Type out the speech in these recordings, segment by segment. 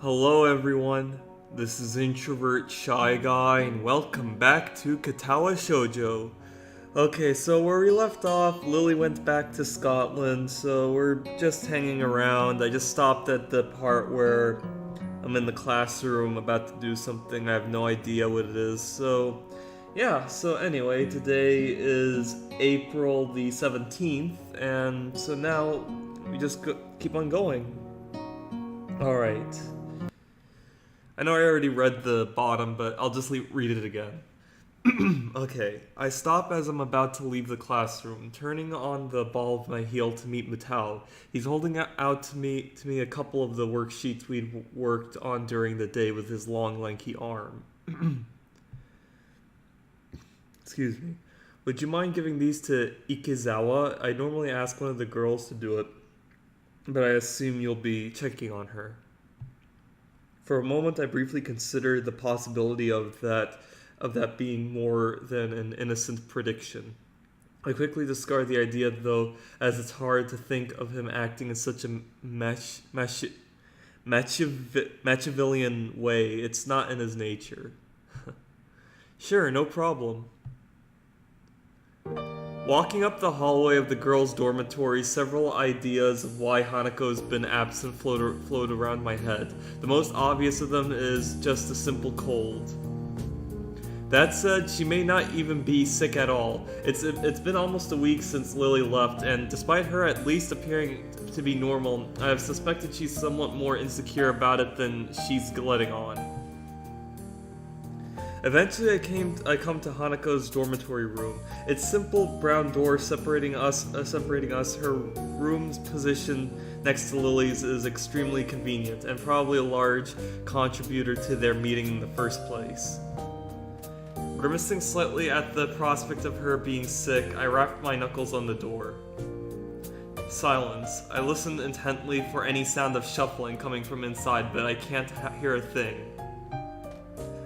Hello everyone, this is Introvert Shy Guy and welcome back to Katawa Shoujo. Okay, so where we left off, Lily went back to Scotland, so we're just hanging around. I just stopped at the part where I'm in the classroom about to do something. I have no idea what it is, so yeah, so anyway, today is April the 17th, and so now we just keep on going. Alright. I know I already read the bottom, but I'll just read it again. Okay, I stop as I'm about to leave the classroom, turning on the ball of my heel to meet Mutao. He's holding out to me a couple of the worksheets we'd worked on during the day with his long, lanky arm. Excuse me. Would you mind giving these to Ikezawa? I normally ask one of the girls to do it, but I assume you'll be checking on her. For a moment, I briefly considered the possibility of that being more than an innocent prediction. I quickly discard the idea, though, as it's hard to think of him acting in such a Machiavellian way. It's not in his nature. Sure, no problem. Walking up the hallway of the girls' dormitory, several ideas of why Hanako's been absent float around my head. The most obvious of them is just a simple cold. That said, she may not even be sick at all. It's been almost a week since Lily left, and despite her at least appearing to be normal, I have suspected she's somewhat more insecure about it than she's letting on. Eventually, I come to Hanako's dormitory room. Its simple brown door separating us. Her room's position next to Lily's is extremely convenient, and probably a large contributor to their meeting in the first place. Grimacing slightly at the prospect of her being sick, I wrapped my knuckles on the door. Silence. I listen intently for any sound of shuffling coming from inside, but I can't hear a thing.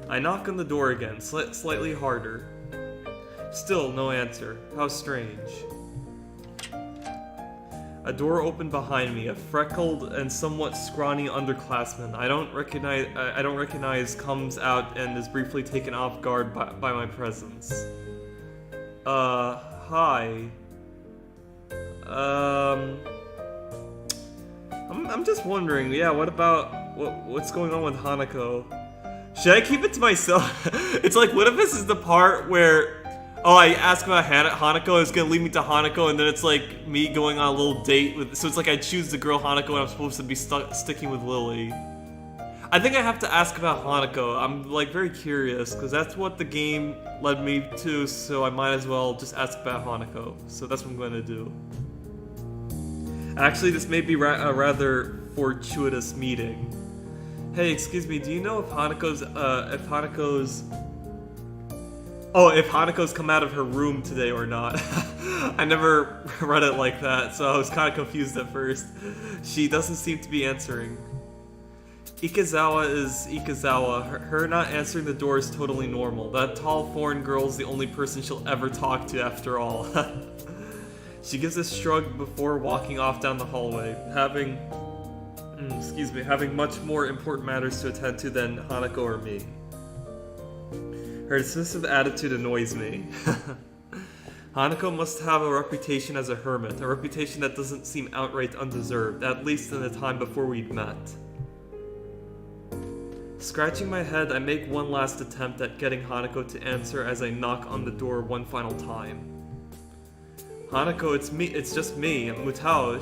I knock on the door again, slightly harder. Still no answer. How strange. A door opened behind me. A freckled and somewhat scrawny underclassman I don't recognize comes out and is briefly taken off guard by my presence. Hi. I'm just wondering, yeah, what's going on with Hanako? Should I keep it to myself? It's like, what if this is the part where, I ask about Hanako, it's gonna lead me to Hanako, and then it's like me going on a little date with, so it's like I choose the girl Hanako and I'm supposed to be sticking with Lily. I think I have to ask about Hanako. I'm like very curious, because that's what the game led me to, so I might as well just ask about Hanako. So that's what I'm gonna do. Actually, this may be a rather fortuitous meeting. Hey, excuse me, do you know if Hanako's come out of her room today or not? I never read it like that, so I was kind of confused at first. She doesn't seem to be answering. Ikezawa is Ikezawa. Her not answering the door is totally normal. That tall foreign girl's the only person she'll ever talk to after all. She gives a shrug before walking off down the hallway, having much more important matters to attend to than Hanako or me. Her dismissive attitude annoys me. Hanako must have a reputation as a hermit, a reputation that doesn't seem outright undeserved, at least in the time before we'd met. Scratching my head, I make one last attempt at getting Hanako to answer as I knock on the door one final time. Hanako, it's just me, Mutao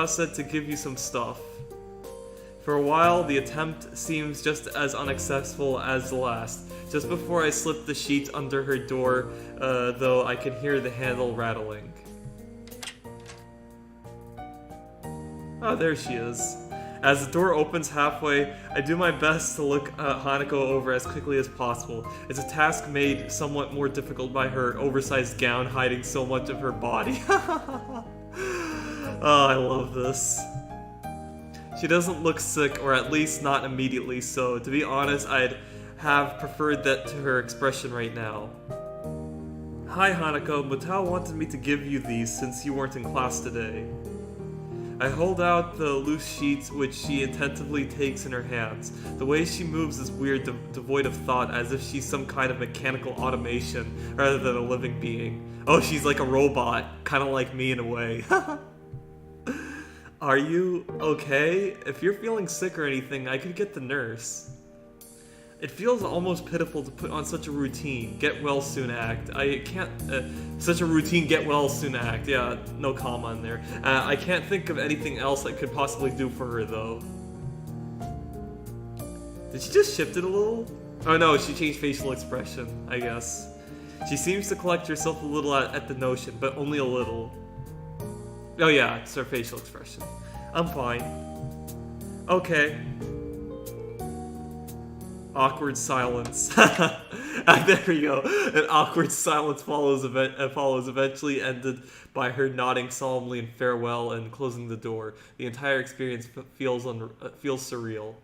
said to give you some stuff. For a while, the attempt seems just as unsuccessful as the last. Just before I slip the sheet under her door, though I can hear the handle rattling. Ah, there she is. As the door opens halfway, I do my best to look Hanako over as quickly as possible. It's a task made somewhat more difficult by her oversized gown hiding so much of her body. Oh, I love this. She doesn't look sick, or at least not immediately so. To be honest, I'd have preferred that to her expression right now. Hi Hanako, Mutao wanted me to give you these since you weren't in class today. I hold out the loose sheets which she attentively takes in her hands. The way she moves is weird, devoid of thought, as if she's some kind of mechanical automation rather than a living being. Oh, she's like a robot, kind of like me in a way. Are you okay? If you're feeling sick or anything, I could get the nurse. It feels almost pitiful to put on such a routine, get well soon act. I can't, such a routine, get well soon act. Yeah, no comma in there. I can't think of anything else I could possibly do for her though. Did she just shift it a little? Oh no, she changed facial expression, I guess. She seems to collect herself a little at the notion, but only a little. Oh yeah, it's her facial expression. I'm fine. Okay. Awkward silence. There we go. An awkward silence follows, eventually ended by her nodding solemnly in farewell and closing the door. The entire experience feels surreal.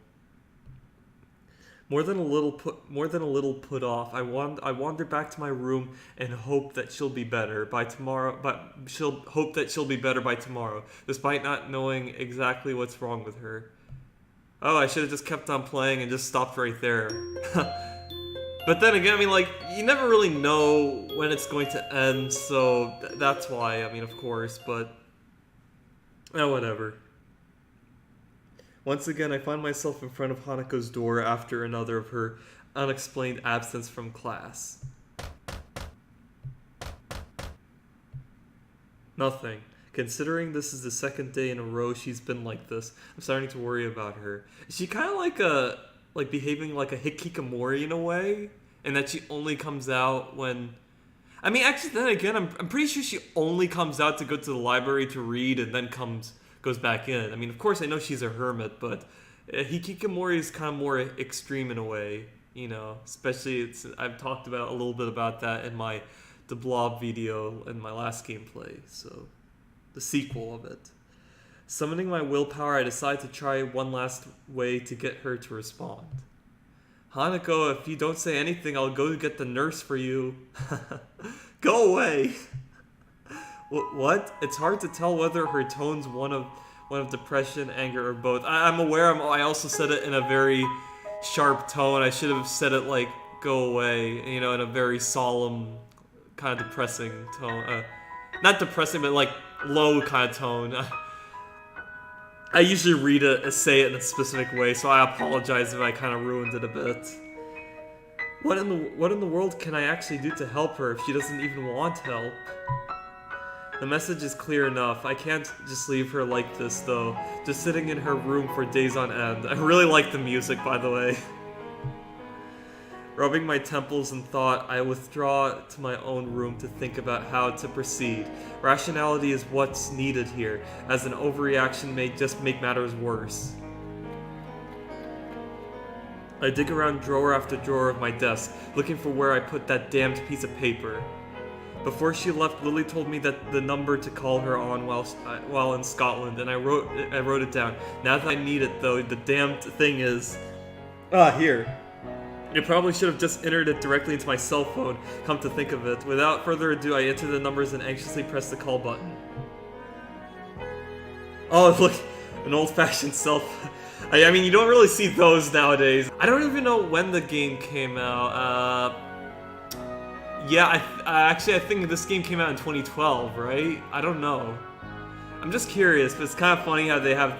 More than a little put off, I wander back to my room and hope that she'll be better by tomorrow. Despite not knowing exactly what's wrong with her. Oh, I should have just kept on playing and just stopped right there. But then again, I mean, like, you never really know when it's going to end, so that's why, I mean, of course, but... Oh, whatever. Once again, I find myself in front of Hanako's door after another of her unexplained absence from class. Nothing. Considering this is the second day in a row she's been like this, I'm starting to worry about her. Is she kind of behaving like a hikikomori in a way? And that she only comes out when... I mean, actually, then again, I'm pretty sure she only comes out to go to the library to read and then goes back in. I mean, of course, I know she's a hermit, but hikikomori is kind of more extreme in a way, you know? Especially, I've talked about a little bit about that in the blob video in my last gameplay, so... The sequel of it. Summoning my willpower, I decide to try one last way to get her to respond. Hanako, if you don't say anything, I'll go get the nurse for you. Go away! What? It's hard to tell whether her tone's one of depression, anger, or both. I'm aware I also said it in a very sharp tone. I should have said it like, go away, you know, in a very solemn, kind of depressing tone. Not depressing, but like, low kind of tone. I usually say it in a specific way, so I apologize if I kind of ruined it a bit. What in the world can I actually do to help her if she doesn't even want help? The message is clear enough. I can't just leave her like this, though. Just sitting in her room for days on end. I really like the music, by the way. Rubbing my temples in thought, I withdraw to my own room to think about how to proceed. Rationality is what's needed here, as an overreaction may just make matters worse. I dig around drawer after drawer of my desk, looking for where I put that damned piece of paper. Before she left, Lily told me that the number to call her on while in Scotland, and I wrote it down. Now that I need it, though, the damned thing is... here. I probably should have just entered it directly into my cell phone, come to think of it. Without further ado, I enter the numbers and anxiously press the call button. Oh, look, an old-fashioned cell phone. I mean, you don't really see those nowadays. I don't even know when the game came out. Yeah, I think this game came out in 2012, right? I don't know. I'm just curious, but it's kind of funny how they have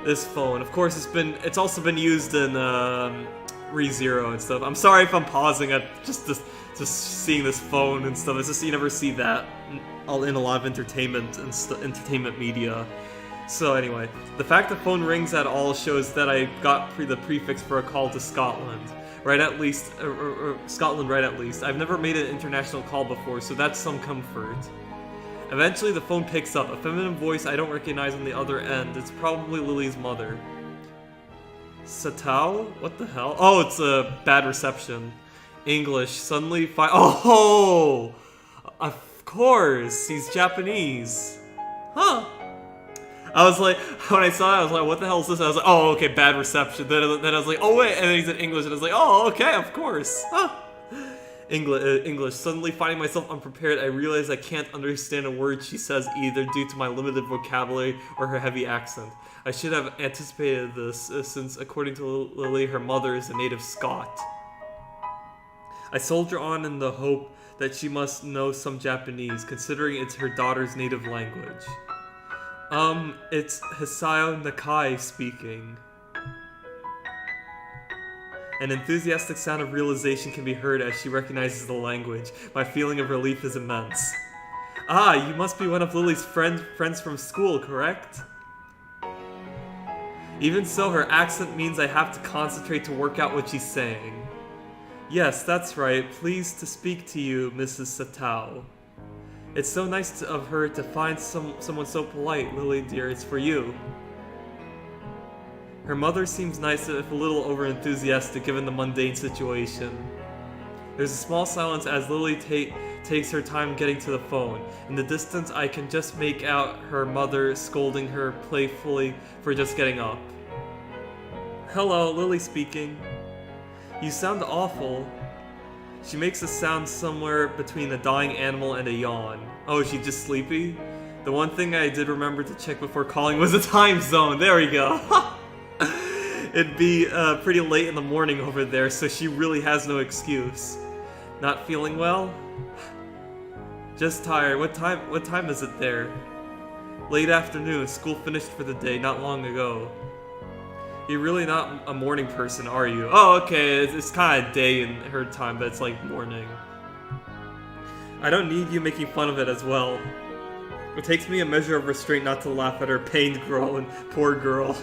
this phone. Of course, it's also been used in ReZero and stuff. I'm sorry if I'm pausing at just seeing this phone and stuff. It's just you never see that in a lot of entertainment and entertainment media. So anyway, the fact the phone rings at all shows that I got the prefix for a call to Scotland. Right at least, Scotland right at least. I've never made an international call before, so that's some comfort. Eventually the phone picks up, a feminine voice I don't recognize on the other end. It's probably Lily's mother. Satao? What the hell? Oh, it's a bad reception. English, suddenly oh! Of course, he's Japanese. Huh. I was like, when I saw it, I was like, what the hell is this? I was like, oh, okay, bad reception. Then I was like, oh wait, and then he's in English, and I was like, oh, okay, of course. Huh. English. Suddenly finding myself unprepared, I realize I can't understand a word she says either due to my limited vocabulary or her heavy accent. I should have anticipated this, since according to Lily, her mother is a native Scot. I soldier on in the hope that she must know some Japanese, considering it's her daughter's native language. It's Hisayo Nakai speaking. An enthusiastic sound of realization can be heard as she recognizes the language. My feeling of relief is immense. Ah, you must be one of Lily's friends from school, correct? Even so, her accent means I have to concentrate to work out what she's saying. Yes, that's right. Pleased to speak to you, Mrs. Satao. It's so nice of her to find someone so polite, Lily dear. It's for you. Her mother seems nice, if a little over-enthusiastic given the mundane situation. There's a small silence as Lily takes her time getting to the phone. In the distance, I can just make out her mother scolding her playfully for just getting up. Hello, Lily speaking. You sound awful. She makes a sound somewhere between a dying animal and a yawn. Oh, is she just sleepy? The one thing I did remember to check before calling was the time zone. There we go. It'd be pretty late in the morning over there, so she really has no excuse. Not feeling well? Just tired. What time is it there? Late afternoon. School finished for the day not long ago. You're really not a morning person, are you? Oh, okay. It's kind of day in her time, but it's like morning. I don't need you making fun of it as well. It takes me a measure of restraint not to laugh at her pained groan. Poor girl.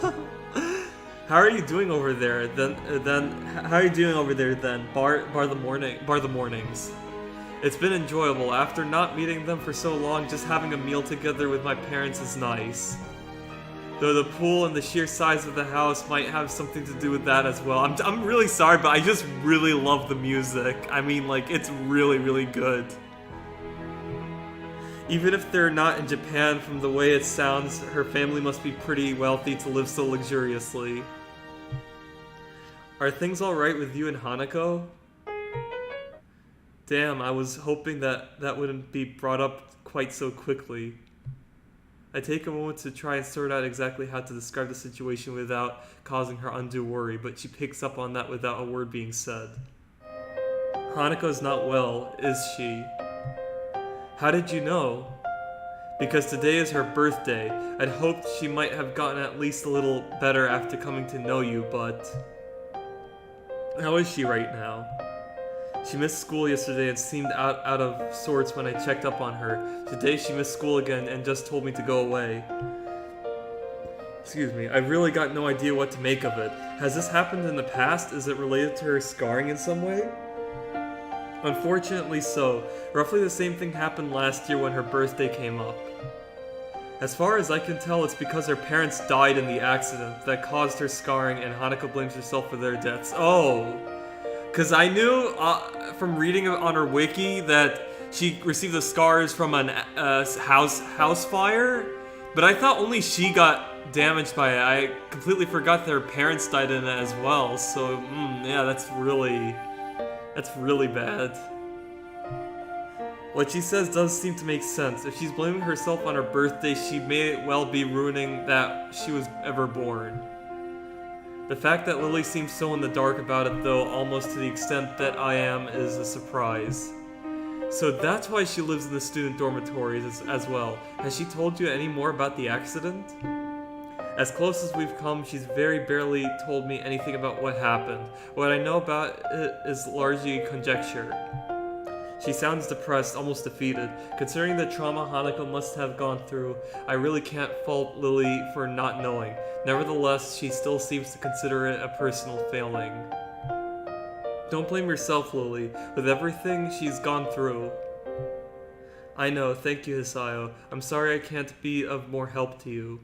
How are you doing over there? How are you doing over there then? Bar the mornings. It's been enjoyable. After not meeting them for so long, just having a meal together with my parents is nice. Though the pool and the sheer size of the house might have something to do with that as well. I'm really sorry, but I just really love the music. I mean, like, it's really, really good. Even if they're not in Japan, from the way it sounds, her family must be pretty wealthy to live so luxuriously. Are things alright with you and Hanako? Damn, I was hoping that wouldn't be brought up quite so quickly. I take a moment to try and sort out exactly how to describe the situation without causing her undue worry, but she picks up on that without a word being said. Hanako's not well, is she? How did you know? Because today is her birthday. I'd hoped she might have gotten at least a little better after coming to know you, but... How is she right now? She missed school yesterday and seemed out of sorts when I checked up on her. Today she missed school again and just told me to go away. Excuse me, I've really got no idea what to make of it. Has this happened in the past? Is it related to her scarring in some way? Unfortunately so. Roughly the same thing happened last year when her birthday came up. As far as I can tell, it's because her parents died in the accident that caused her scarring, and Hanako blames herself for their deaths. Oh! Because I knew from reading on her wiki that she received the scars from an house fire, but I thought only she got damaged by it. I completely forgot that her parents died in it as well, so yeah, that's really bad. What she says does seem to make sense. If she's blaming herself on her birthday, she may well be ruining that she was ever born. The fact that Lily seems so in the dark about it, though, almost to the extent that I am, is a surprise. So that's why she lives in the student dormitories as well. Has she told you any more about the accident? As close as we've come, she's very barely told me anything about what happened. What I know about it is largely conjecture. She sounds depressed, almost defeated. Considering the trauma Hanako must have gone through, I really can't fault Lily for not knowing. Nevertheless, she still seems to consider it a personal failing. Don't blame yourself, Lily, with everything she's gone through. I know, thank you, Hisayo. I'm sorry I can't be of more help to you.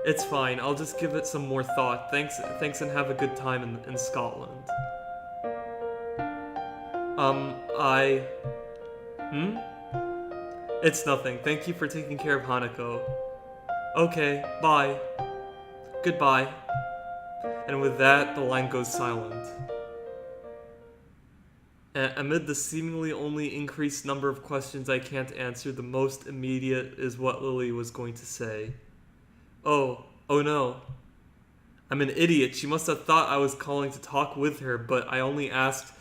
It's fine, I'll just give it some more thought. Thanks and have a good time in Scotland. It's nothing. Thank you for taking care of Hanako. Okay, bye. Goodbye. And with that, the line goes silent. Amid the seemingly only increased number of questions I can't answer, the most immediate is what Lily was going to say. Oh no. I'm an idiot. She must have thought I was calling to talk with her, but I only asked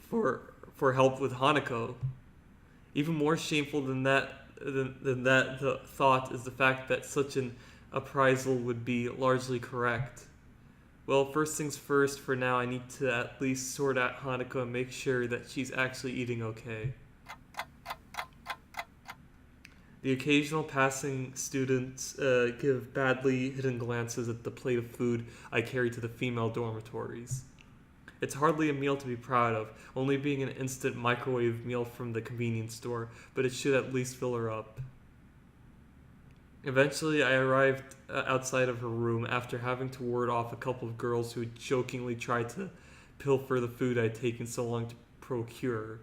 for help with Hanako. Even more shameful than that, the thought is the fact that such an appraisal would be largely correct. Well, first things first, for now I need to at least sort out Hanako and make sure that she's actually eating okay. The occasional passing students give badly hidden glances at the plate of food I carry to the female dormitories. It's hardly a meal to be proud of, only being an instant microwave meal from the convenience store, but it should at least fill her up. Eventually, I arrived outside of her room after having to ward off a couple of girls who jokingly tried to pilfer the food I'd taken so long to procure.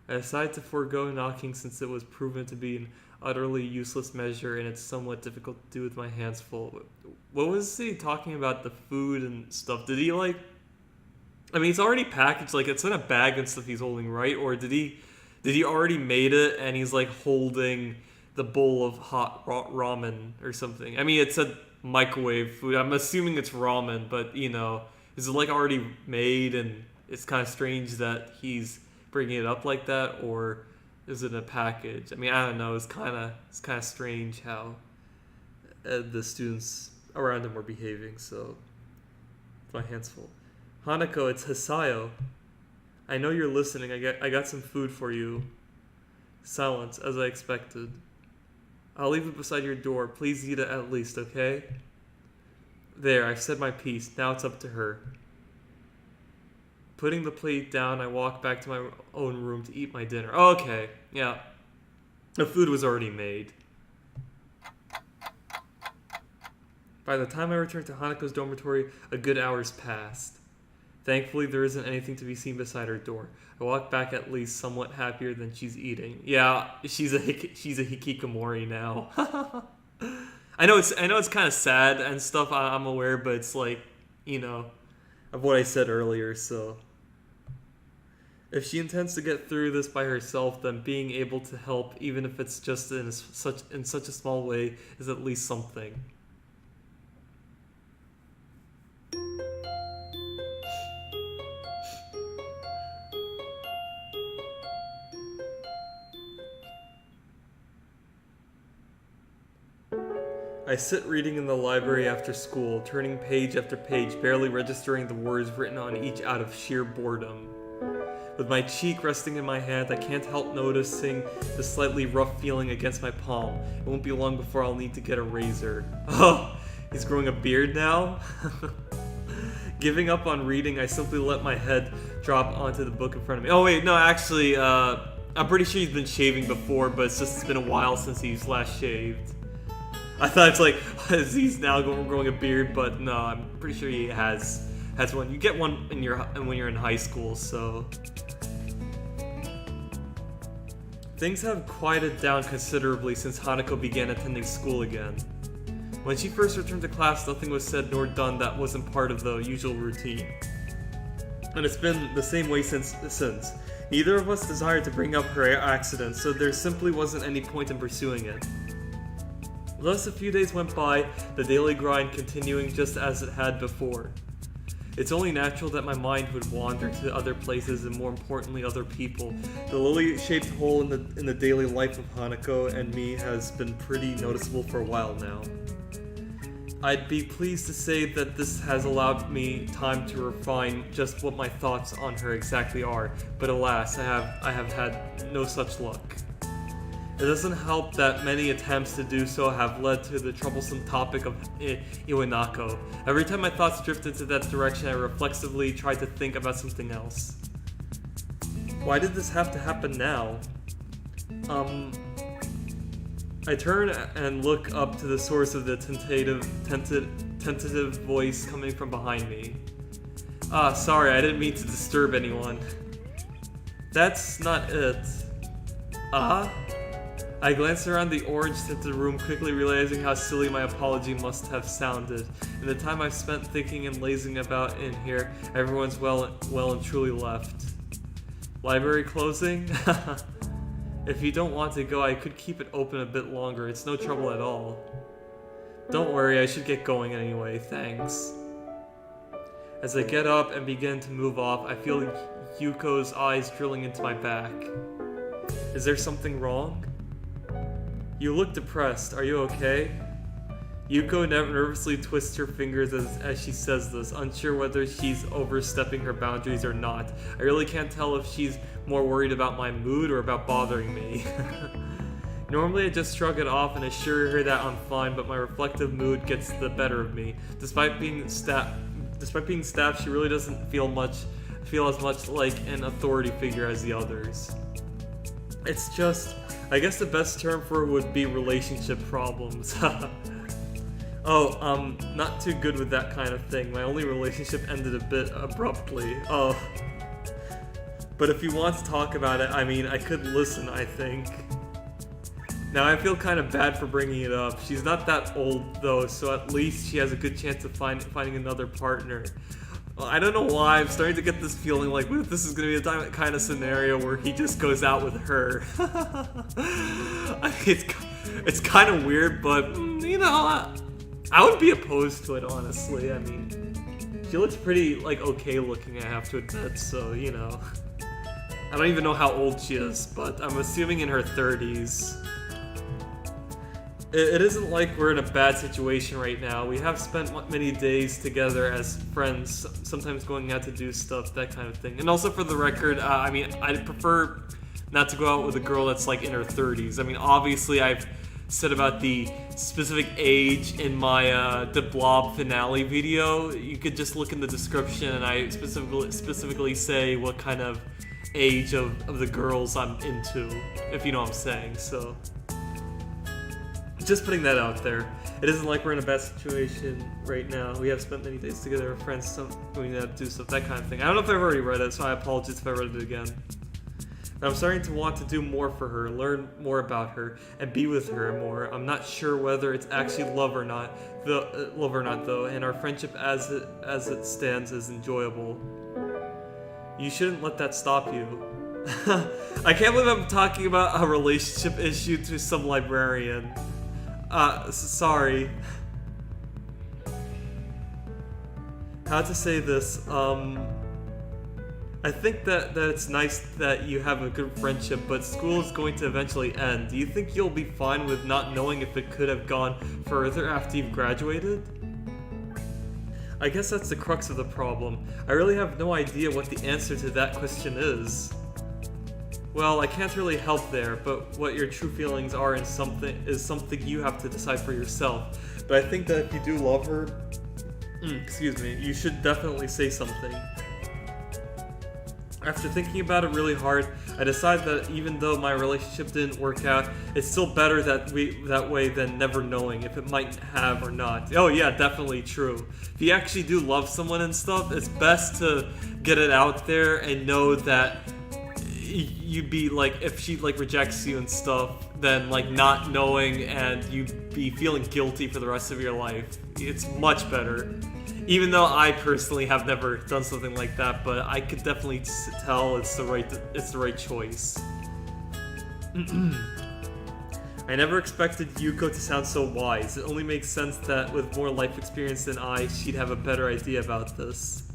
I decided to forego knocking since it was proven to be an utterly useless measure and it's somewhat difficult to do with my hands full. What was he talking about, the food and stuff? Did he I mean, it's already packaged, it's in a bag and stuff he's holding, right? Or did he already made it and he's holding the bowl of hot ramen or something? I mean, it said microwave food. I'm assuming it's ramen, but is it already made? And it's kind of strange that he's bringing it up like that, or is it a package? I mean, I don't know. It's kind of strange how the students around him were behaving. So my hands full. Hanako, it's Hisayo. I know you're listening. I got some food for you. Silence, as I expected. I'll leave it beside your door. Please eat it at least, okay? There, I've said my piece. Now it's up to her. Putting the plate down, I walk back to my own room to eat my dinner. Okay, yeah. The food was already made. By the time I return to Hanako's dormitory, a good hour's passed. Thankfully, there isn't anything to be seen beside her door. I walk back at least somewhat happier than she's eating. Yeah, she's a hikikomori now. I know it's kind of sad and stuff. I'm aware, but it's of what I said earlier. So, if she intends to get through this by herself, then being able to help, even if it's just in such a small way, is at least something. I sit reading in the library after school, turning page after page, barely registering the words written on each out of sheer boredom. With my cheek resting in my hand, I can't help noticing the slightly rough feeling against my palm. It won't be long before I'll need to get a razor. Oh, he's growing a beard now? Giving up on reading, I simply let my head drop onto the book in front of me. Oh wait, no, actually, I'm pretty sure he's been shaving before, but it's been a while since he's last shaved. I thought it's he's now growing a beard, but no, I'm pretty sure he has one. You get one when you're in high school, so things have quieted down considerably since Hanako began attending school again. When she first returned to class, nothing was said nor done that wasn't part of the usual routine, and it's been the same way since. Neither of us desired to bring up her accident, so there simply wasn't any point in pursuing it. Thus, a few days went by, the daily grind continuing just as it had before. It's only natural that my mind would wander to other places and, more importantly, other people. The lily-shaped hole in the daily life of Hanako and me has been pretty noticeable for a while now. I'd be pleased to say that this has allowed me time to refine just what my thoughts on her exactly are, but alas, I have had no such luck. It doesn't help that many attempts to do so have led to the troublesome topic of Iwanako. Every time my thoughts drift into that direction, I reflexively try to think about something else. Why did this have to happen now? I turn and look up to the source of the tentative voice coming from behind me. Sorry, I didn't mean to disturb anyone. That's not it. I glanced around the orange-tinted room, quickly realizing how silly my apology must have sounded. In the time I've spent thinking and lazing about in here, everyone's well and truly left. Library closing? If you don't want to go, I could keep it open a bit longer. It's no trouble at all. Don't worry, I should get going anyway. Thanks. As I get up and begin to move off, I feel Yuko's eyes drilling into my back. Is there something wrong? You look depressed. Are you okay? Yuko nervously twists her fingers as she says this, unsure whether she's overstepping her boundaries or not. I really can't tell if she's more worried about my mood or about bothering me. Normally I just shrug it off and assure her that I'm fine, but my reflective mood gets the better of me. Despite being stabbed, she really doesn't feel as much like an authority figure as the others. It's just, I guess the best term for it would be relationship problems. Oh, not too good with that kind of thing. My only relationship ended a bit abruptly. Oh. But if you want to talk about it, I mean, I could listen, I think. Now, I feel kind of bad for bringing it up. She's not that old, though, so at least she has a good chance of finding another partner. Well, I don't know why, I'm starting to get this feeling like, what if this is going to be the kind of scenario where he just goes out with her? I mean, it's kind of weird, but, you know, I would be opposed to it, honestly. I mean, she looks pretty, like, okay looking, I have to admit, so, you know. I don't even know how old she is, but I'm assuming in her 30s. It isn't like we're in a bad situation right now. We have spent many days together as friends, sometimes going out to do stuff, that kind of thing. And also for the record, I mean, I'd prefer not to go out with a girl that's, like, in her 30s. I mean, obviously, I've said about the specific age in my The Blob finale video. You could just look in the description, and I specifically say what kind of age of the girls I'm into, if you know what I'm saying. So just putting that out there. It isn't like we're in a bad situation right now. We have spent many days together with friends, going out to do stuff, that kind of thing. I don't know if I've already read it, so I apologize if I read it again. I'm starting to want to do more for her, learn more about her, and be with her more. I'm not sure whether it's actually love or not, though, and our friendship as it stands is enjoyable. You shouldn't let that stop you. I can't believe I'm talking about a relationship issue to some librarian. Sorry. How to say this, I think that it's nice that you have a good friendship, but school is going to eventually end. Do you think you'll be fine with not knowing if it could have gone further after you've graduated? I guess that's the crux of the problem. I really have no idea what the answer to that question is. Well, I can't really help there, but what your true feelings are is something you have to decide for yourself. But I think that if you do love her, you should definitely say something. After thinking about it really hard, I decided that even though my relationship didn't work out, it's still better that way than never knowing if it might have or not. Oh yeah, definitely true. If you actually do love someone and stuff, it's best to get it out there and know that you'd be like, if she like rejects you and stuff, then like not knowing and you be feeling guilty for the rest of your life. It's much better. Even though I personally have never done something like that, but I could definitely tell it's the right choice. I never expected Yuko to sound so wise. It only makes sense that with more life experience than I, she'd have a better idea about this.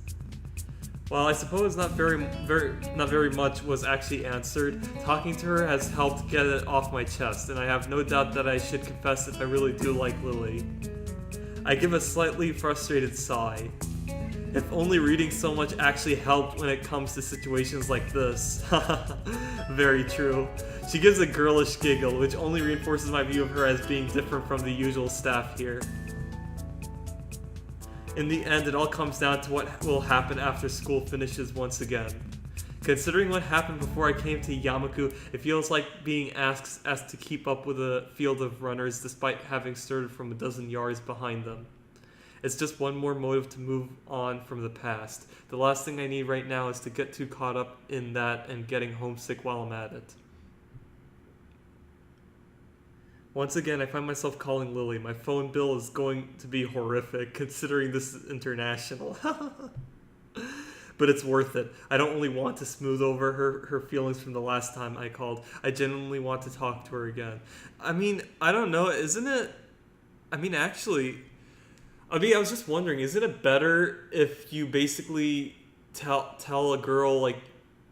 While I suppose not very much was actually answered, talking to her has helped get it off my chest, and I have no doubt that I should confess if I really do like Lily. I give a slightly frustrated sigh. If only reading so much actually helped when it comes to situations like this. Very true. She gives a girlish giggle, which only reinforces my view of her as being different from the usual staff here. In the end, it all comes down to what will happen after school finishes once again. Considering what happened before I came to Yamaku, it feels like being asked to keep up with a field of runners despite having started from a dozen yards behind them. It's just one more motive to move on from the past. The last thing I need right now is to get too caught up in that and getting homesick while I'm at it. Once again, I find myself calling Lily. My phone bill is going to be horrific considering this is international. but it's worth it. I don't really want to smooth over her feelings from the last time I called. I genuinely want to talk to her again. I mean, I don't know, isn't it... I mean, actually... I was just wondering, isn't it better if you basically tell a girl, like,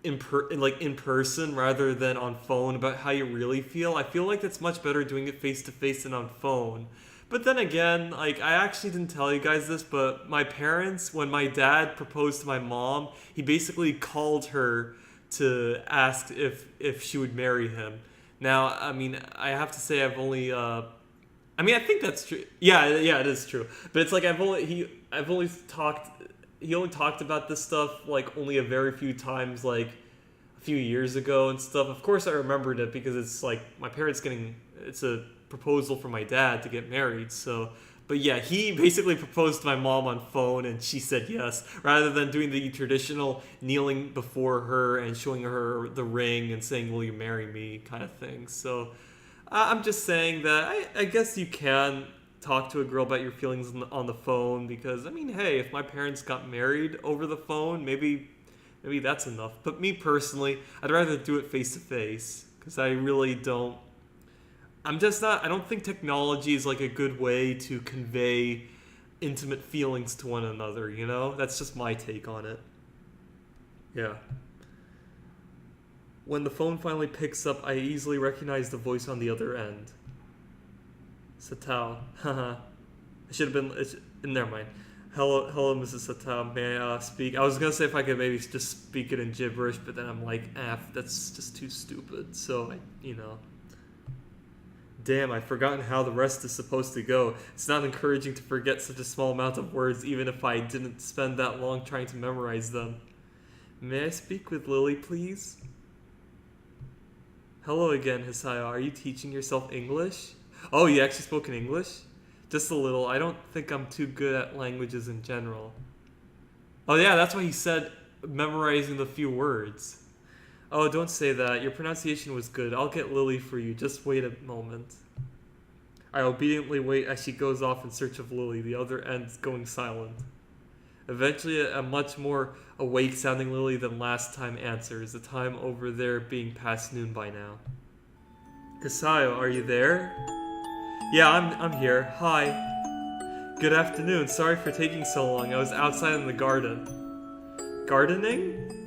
in person rather than on phone about how you really feel? I feel like it's much better doing it face-to-face than on phone. But then again, like, I actually didn't tell you guys this, but my parents, when my dad proposed to my mom, he basically called her to ask if she would marry him. Now, I mean, I have to say I've only, I think that's true. Yeah, it is true. But it's like he only talked about this stuff, like, only a very few times, like, a few years ago and stuff. Of course I remembered it because it's, like, my parents it's a proposal for my dad to get married, so... But yeah, he basically proposed to my mom on phone and she said yes, rather than doing the traditional kneeling before her and showing her the ring and saying, will you marry me, kind of thing. So I'm just saying that I guess you can talk to a girl about your feelings on the phone, because, I mean, hey, if my parents got married over the phone, maybe that's enough. But me personally, I'd rather do it face to face, because I really don't... I don't think technology is like a good way to convey intimate feelings to one another, you know? That's just my take on it. Yeah. When the phone finally picks up, I easily recognize the voice on the other end. Satao. Haha. It should have been... never mind. Hello, Mrs. Satao. May I speak? I was going to say if I could maybe just speak it in gibberish, but then I'm like, that's just too stupid. So, Damn, I've forgotten how the rest is supposed to go. It's not encouraging to forget such a small amount of words, even if I didn't spend that long trying to memorize them. May I speak with Lily, please? Hello again, Hisayo. Are you teaching yourself English? Oh, you actually spoke in English? Just a little. I don't think I'm too good at languages in general. Oh yeah, that's why he said memorizing the few words. Oh, don't say that. Your pronunciation was good. I'll get Lily for you. Just wait a moment. I obediently wait as she goes off in search of Lily, the other end going silent. Eventually, a much more awake-sounding Lily than last time answers, the time over there being past noon by now. Hisayo, are you there? Yeah, I'm here. Hi. Good afternoon. Sorry for taking so long. I was outside in the garden. Gardening?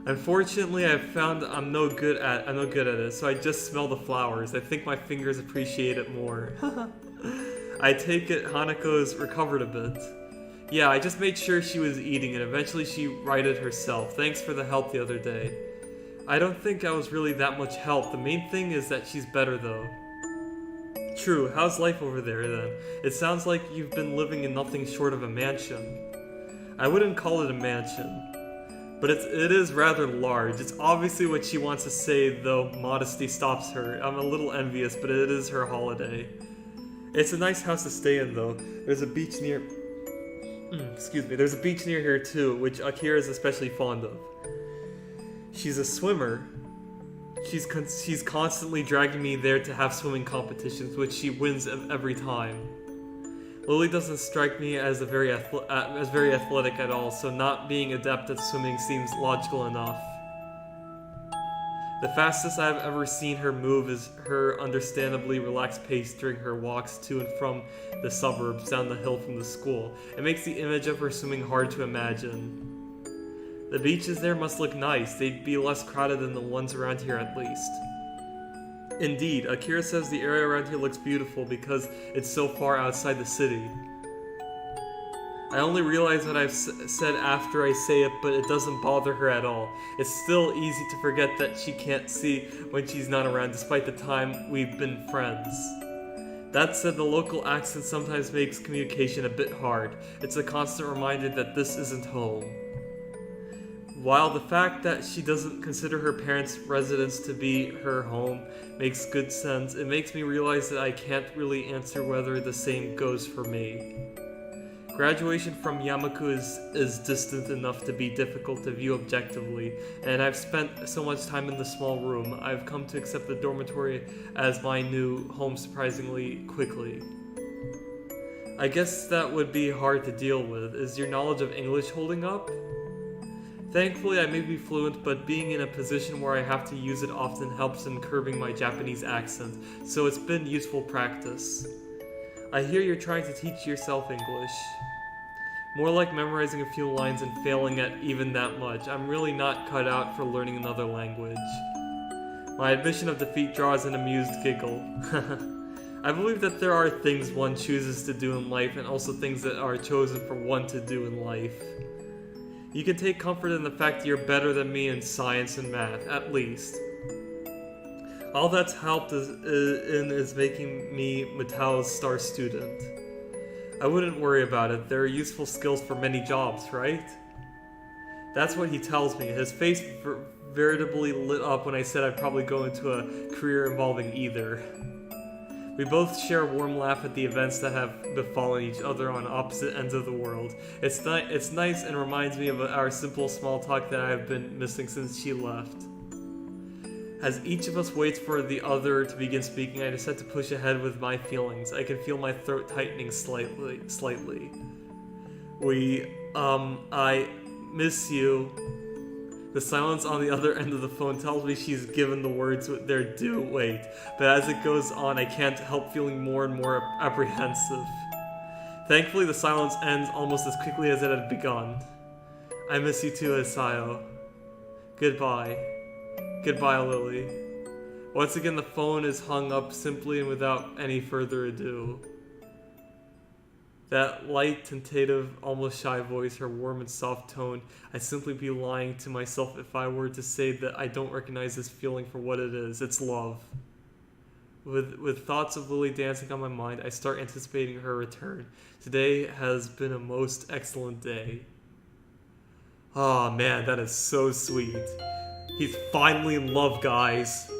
Unfortunately, I've found I'm no good at it, so I just smell the flowers. I think my fingers appreciate it more. I take it Hanako's recovered a bit. Yeah, I just made sure she was eating, and eventually she righted herself. Thanks for the help the other day. I don't think I was really that much help. The main thing is that she's better, though. True. How's life over there, then? It sounds like you've been living in nothing short of a mansion. I wouldn't call it a mansion. But it is rather large. It's obviously what she wants to say, though modesty stops her. I'm a little envious, but it is her holiday. It's a nice house to stay in, though. There's a beach near... There's a beach near here, too, which Akira is especially fond of. She's a swimmer. She's constantly dragging me there to have swimming competitions, which she wins every time. Lily doesn't strike me as very athletic at all, so not being adept at swimming seems logical enough. The fastest I've ever seen her move is her understandably relaxed pace during her walks to and from the suburbs down the hill from the school. It makes the image of her swimming hard to imagine. The beaches there must look nice. They'd be less crowded than the ones around here at least. Indeed, Akira says the area around here looks beautiful because it's so far outside the city. I only realize what I've said after I say it, but it doesn't bother her at all. It's still easy to forget that she can't see when she's not around, despite the time we've been friends. That said, the local accent sometimes makes communication a bit hard. It's a constant reminder that this isn't home. While the fact that she doesn't consider her parents' residence to be her home makes good sense, it makes me realize that I can't really answer whether the same goes for me. Graduation from Yamaku is distant enough to be difficult to view objectively, and I've spent so much time in the small room, I've come to accept the dormitory as my new home surprisingly quickly. I guess that would be hard to deal with. Is your knowledge of English holding up? Thankfully, I may be fluent, but being in a position where I have to use it often helps in curbing my Japanese accent, so it's been useful practice. I hear you're trying to teach yourself English. More like memorizing a few lines and failing at even that much. I'm really not cut out for learning another language. My admission of defeat draws an amused giggle. I believe that there are things one chooses to do in life and also things that are chosen for one to do in life. You can take comfort in the fact that you're better than me in science and math, at least. All that's helped is making me Matao's star student. I wouldn't worry about it. There are useful skills for many jobs, right? That's what he tells me. His face veritably lit up when I said I'd probably go into a career involving either. We both share a warm laugh at the events that have befallen each other on opposite ends of the world. It's nice and reminds me of our simple small talk that I have been missing since she left. As each of us waits for the other to begin speaking, I decide to push ahead with my feelings. I can feel my throat tightening slightly. I miss you. The silence on the other end of the phone tells me she's given the words their due weight, but as it goes on, I can't help feeling more and more apprehensive. Thankfully, the silence ends almost as quickly as it had begun. I miss you too, Asayo. Goodbye. Goodbye, Lily. Once again, the phone is hung up simply and without any further ado. That light, tentative, almost shy voice, her warm and soft tone, I'd simply be lying to myself if I were to say that I don't recognize this feeling for what it is. It's love. With thoughts of Lily dancing on my mind, I start anticipating her return. Today has been a most excellent day. Oh man, that is so sweet. He's finally in love, guys.